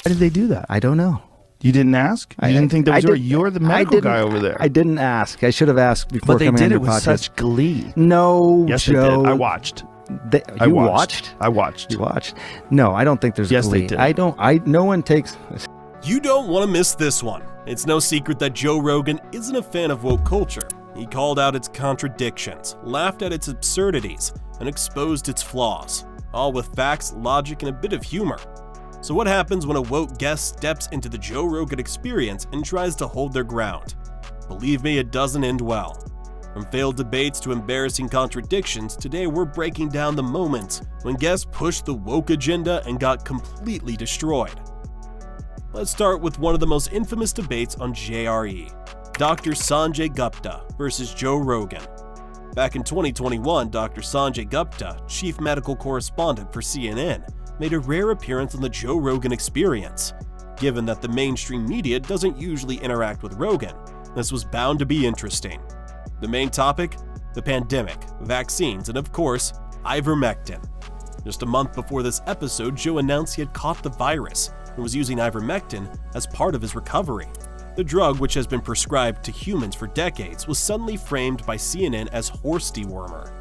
Why did they do that? I don't know. You didn't ask? You didn't think that was you're the medical guy over there. I didn't ask. I should have asked before but they coming did on it your with podcast. such glee. No, yes, Joe. they did. I watched. You watched? I watched. You watched? No, I don't think there's yes, glee. They did. No one takes... You don't want to miss this one. It's no secret that Joe Rogan isn't a fan of woke culture. He called out its contradictions, laughed at its absurdities, and exposed its flaws, all with facts, logic, and a bit of humor. So what happens when a woke guest steps into the Joe Rogan Experience and tries to hold their ground? Believe me, it doesn't end well. From failed debates to embarrassing contradictions, today we're breaking down the moments when guests pushed the woke agenda and got completely destroyed. Let's start with one of the most infamous debates on JRE, Dr. Sanjay Gupta versus Joe Rogan. Back in 2021, Dr. Sanjay Gupta, chief medical correspondent for CNN, made a rare appearance on the Joe Rogan Experience. Given that the mainstream media doesn't usually interact with Rogan, this was bound to be interesting. The main topic? The pandemic, vaccines, and of course, ivermectin. Just a month before this episode, Joe announced he had caught the virus and was using ivermectin as part of his recovery. The drug, which has been prescribed to humans for decades, was suddenly framed by CNN as horse dewormer.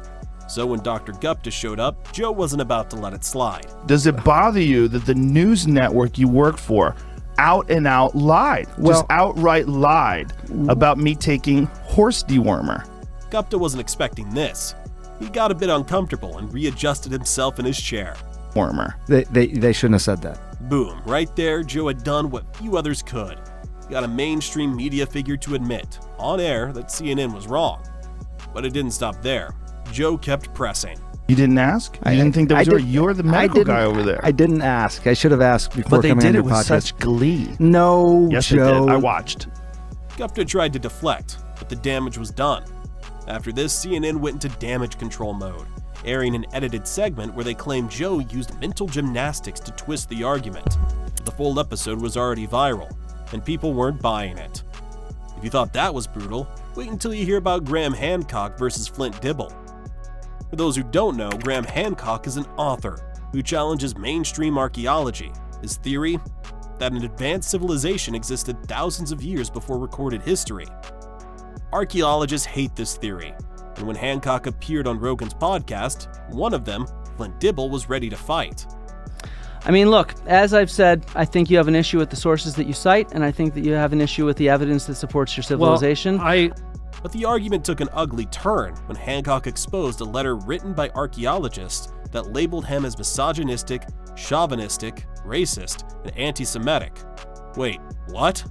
So when Dr. Gupta showed up, Joe wasn't about to let it slide. Does it bother you that the news network you work for out and out lied, just outright lied about me taking horse dewormer? Gupta wasn't expecting this. He got a bit uncomfortable and readjusted himself in his chair. They shouldn't have said that. Boom, right there, Joe had done what few others could. He got a mainstream media figure to admit, on air, that CNN was wrong. But it didn't stop there. Joe kept pressing. You didn't ask? You didn't think that was you're the medical guy over there. I didn't ask. I should have asked before coming on your podcast. But they did it with such glee. No, yes, Joe. They did. I watched. Gupta tried to deflect, but the damage was done. After this, CNN went into damage control mode, airing an edited segment where they claimed Joe used mental gymnastics to twist the argument. The full episode was already viral, and people weren't buying it. If you thought that was brutal, wait until you hear about Graham Hancock versus Flint Dibble. For those who don't know, Graham Hancock is an author who challenges mainstream archaeology. His theory? That an advanced civilization existed thousands of years before recorded history. Archaeologists hate this theory, and when Hancock appeared on Rogan's podcast, one of them, Flint Dibble, was ready to fight. I mean, look, as I've said, I think you have an issue with the sources that you cite, and I think that you have an issue with the evidence that supports your civilization. But the argument took an ugly turn when Hancock exposed a letter written by archaeologists that labeled him as misogynistic, chauvinistic, racist, and anti-Semitic. Wait, what?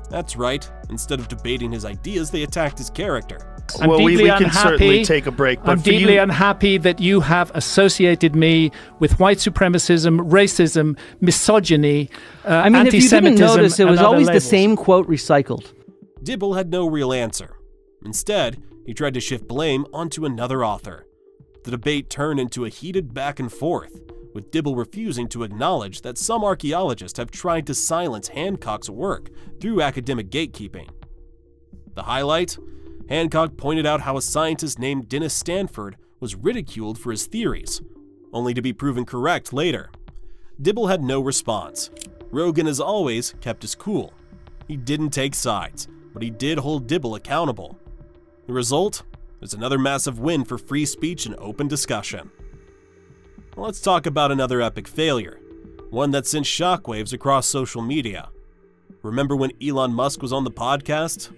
That's right. Instead of debating his ideas, they attacked his character. We can certainly take a break. But I'm deeply unhappy that you have associated me with white supremacism, racism, misogyny, I mean, if you didn't notice, it was always the same quote recycled. Dibble had no real answer. Instead, he tried to shift blame onto another author. The debate turned into a heated back and forth, with Dibble refusing to acknowledge that some archaeologists have tried to silence Hancock's work through academic gatekeeping. The highlight? Hancock pointed out how a scientist named Dennis Stanford was ridiculed for his theories, only to be proven correct later. Dibble had no response. Rogan, as always, kept his cool. He didn't take sides, but he did hold Dibble accountable. The result is another massive win for free speech and open discussion. Let's talk about another epic failure, one that sent shockwaves across social media. Remember when Elon Musk was on the podcast?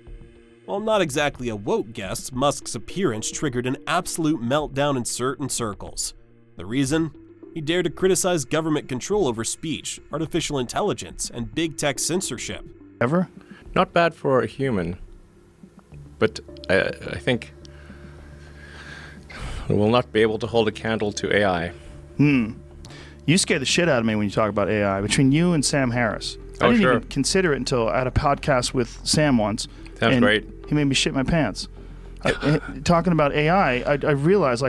While not exactly a woke guest, Musk's appearance triggered an absolute meltdown in certain circles. The reason? He dared to criticize government control over speech, artificial intelligence, and big tech censorship. Ever? Not bad for a human, but I think we will not be able to hold a candle to AI. You scare the shit out of me when you talk about AI. Between you and Sam Harris. I didn't even consider it until I had a podcast with Sam once. That's great. He made me shit my pants. Talking about AI, I realized,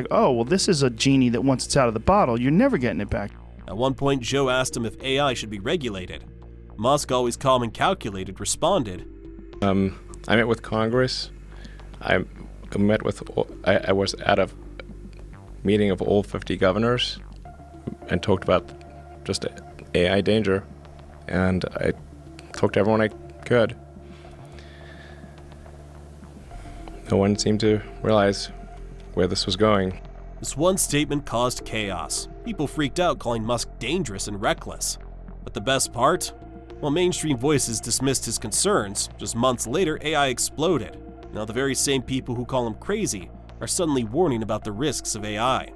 this is a genie that once it's out of the bottle, you're never getting it back. At one point, Joe asked him if AI should be regulated. Musk, always calm and calculated, responded, I met with Congress. I was at a meeting of all 50 governors and talked about just AI danger. and I talked to everyone I could. No one seemed to realize where this was going. This one statement caused chaos. People freaked out, calling Musk dangerous and reckless. But the best part? While mainstream voices dismissed his concerns, just months later AI exploded. Now the very same people who call him crazy are suddenly warning about the risks of AI.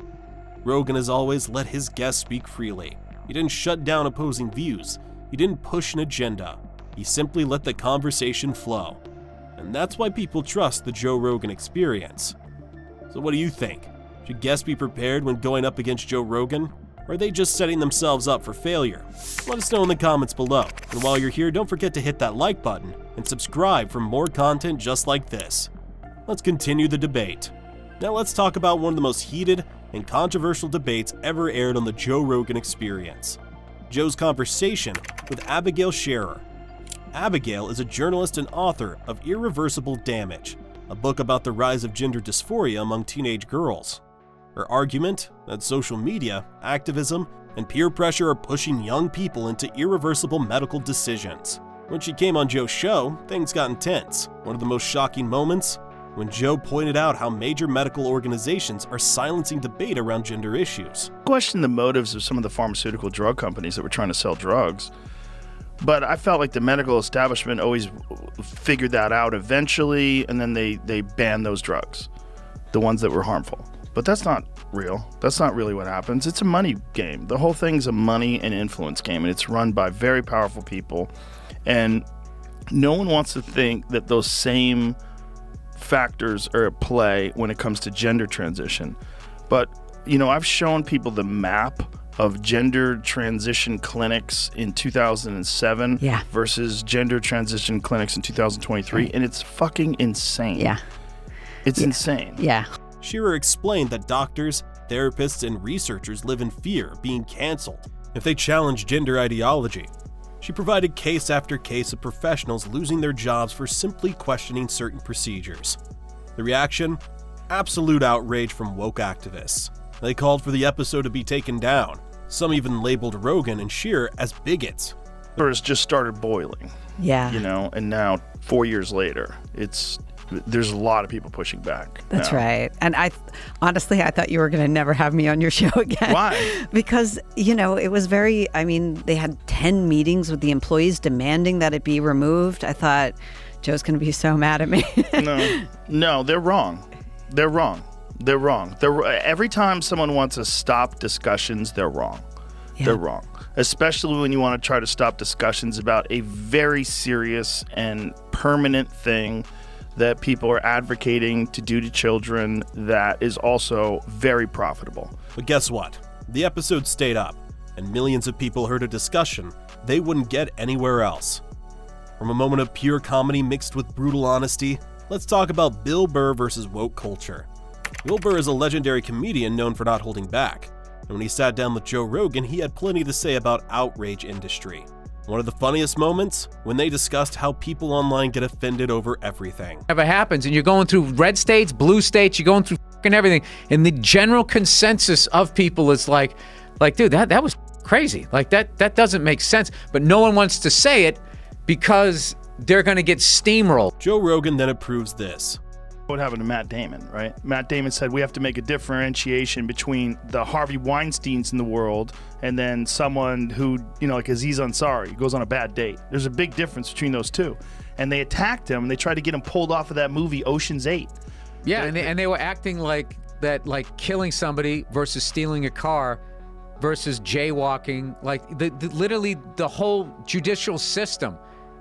Rogan has always let his guests speak freely. He didn't shut down opposing views. He didn't push an agenda. He simply let the conversation flow. And that's why people trust the Joe Rogan Experience. So what do you think? Should guests be prepared when going up against Joe Rogan? Or are they just setting themselves up for failure? Let us know in the comments below. And while you're here, don't forget to hit that like button and subscribe for more content just like this. Let's continue the debate. Now let's talk about one of the most heated and controversial debates ever aired on the Joe Rogan Experience. Joe's conversation with Abigail Scherer. Abigail is a journalist and author of Irreversible Damage, a book about the rise of gender dysphoria among teenage girls. Her argument that social media, activism, and peer pressure are pushing young people into irreversible medical decisions. When she came on Joe's show, things got intense. One of the most shocking moments? When Joe pointed out how major medical organizations are silencing debate around gender issues. Question the motives of some of the pharmaceutical drug companies that were trying to sell drugs. But I felt like the medical establishment always figured that out eventually, and then they banned those drugs, the ones that were harmful. But that's not real. That's not really what happens. It's a money game. The whole thing's a money and influence game, and it's run by very powerful people. And no one wants to think that those same factors are at play when it comes to gender transition. But, you know, I've shown people the map of gender transition clinics in 2007 versus gender transition clinics in 2023, and it's fucking insane. It's insane. Scherer explained that doctors, therapists, and researchers live in fear of being canceled if they challenge gender ideology. She provided case after case of professionals losing their jobs for simply questioning certain procedures. The reaction? Absolute outrage from woke activists. They called for the episode to be taken down. Some even labeled Rogan and Scherer as bigots. It's just started boiling. You know, and now 4 years later, there's a lot of people pushing back. That's right. And I thought you were going to never have me on your show again. Why? Because, you know, it was they had 10 meetings with the employees demanding that it be removed. I thought, Joe's going to be so mad at me. No, they're wrong. Every time someone wants to stop discussions, they're wrong. They're wrong. Especially when you want to try to stop discussions about a very serious and permanent thing that people are advocating to do to children that is also very profitable. But guess what? The episode stayed up, and millions of people heard a discussion they wouldn't get anywhere else. From a moment of pure comedy mixed with brutal honesty, let's talk about Bill Burr versus woke culture. Bill Burr is a legendary comedian known for not holding back, and when he sat down with Joe Rogan, he had plenty to say about outrage industry. One of the funniest moments? When they discussed how people online get offended over everything. Whatever happens, and you're going through red states, blue states, you're going through fucking everything, and the general consensus of people is like, dude, that was crazy. Like that doesn't make sense. But no one wants to say it because they're going to get steamrolled. Joe Rogan then approves this. What happened to Matt Damon, right? Matt Damon said we have to make a differentiation between the Harvey Weinsteins in the world and then someone who, you know, like Aziz Ansari, goes on a bad date. There's a big difference between those two. And they attacked him and they tried to get him pulled off of that movie Ocean's 8. Yeah, and they were acting like that, like killing somebody versus stealing a car versus jaywalking. Like literally the whole judicial system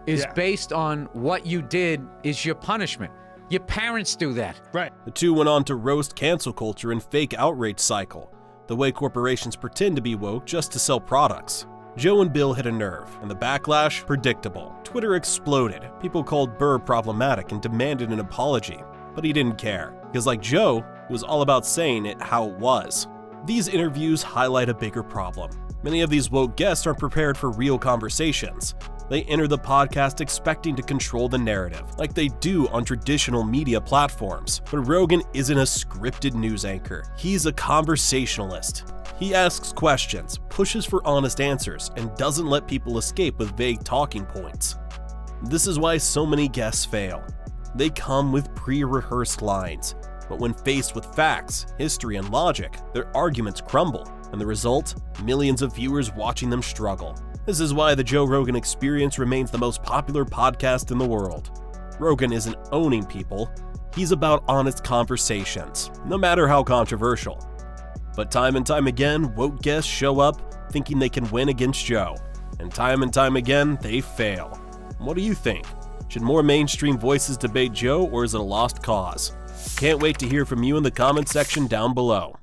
is based on what you did is your punishment. Your parents do that. Right. The two went on to roast cancel culture and fake outrage cycle, the way corporations pretend to be woke just to sell products. Joe and Bill hit a nerve, and the backlash, predictable. Twitter exploded. People called Burr problematic and demanded an apology, but he didn't care, because like Joe, it was all about saying it how it was. These interviews highlight a bigger problem. Many of these woke guests aren't prepared for real conversations. They enter the podcast expecting to control the narrative, like they do on traditional media platforms. But Rogan isn't a scripted news anchor. He's a conversationalist. He asks questions, pushes for honest answers, and doesn't let people escape with vague talking points. This is why so many guests fail. They come with pre-rehearsed lines, but when faced with facts, history, and logic, their arguments crumble, and the result? Millions of viewers watching them struggle. This is why the Joe Rogan Experience remains the most popular podcast in the world. Rogan isn't owning people, he's about honest conversations, no matter how controversial. But time and time again, woke guests show up thinking they can win against Joe, and time again, they fail. What do you think? Should more mainstream voices debate Joe, or is it a lost cause? Can't wait to hear from you in the comments section down below.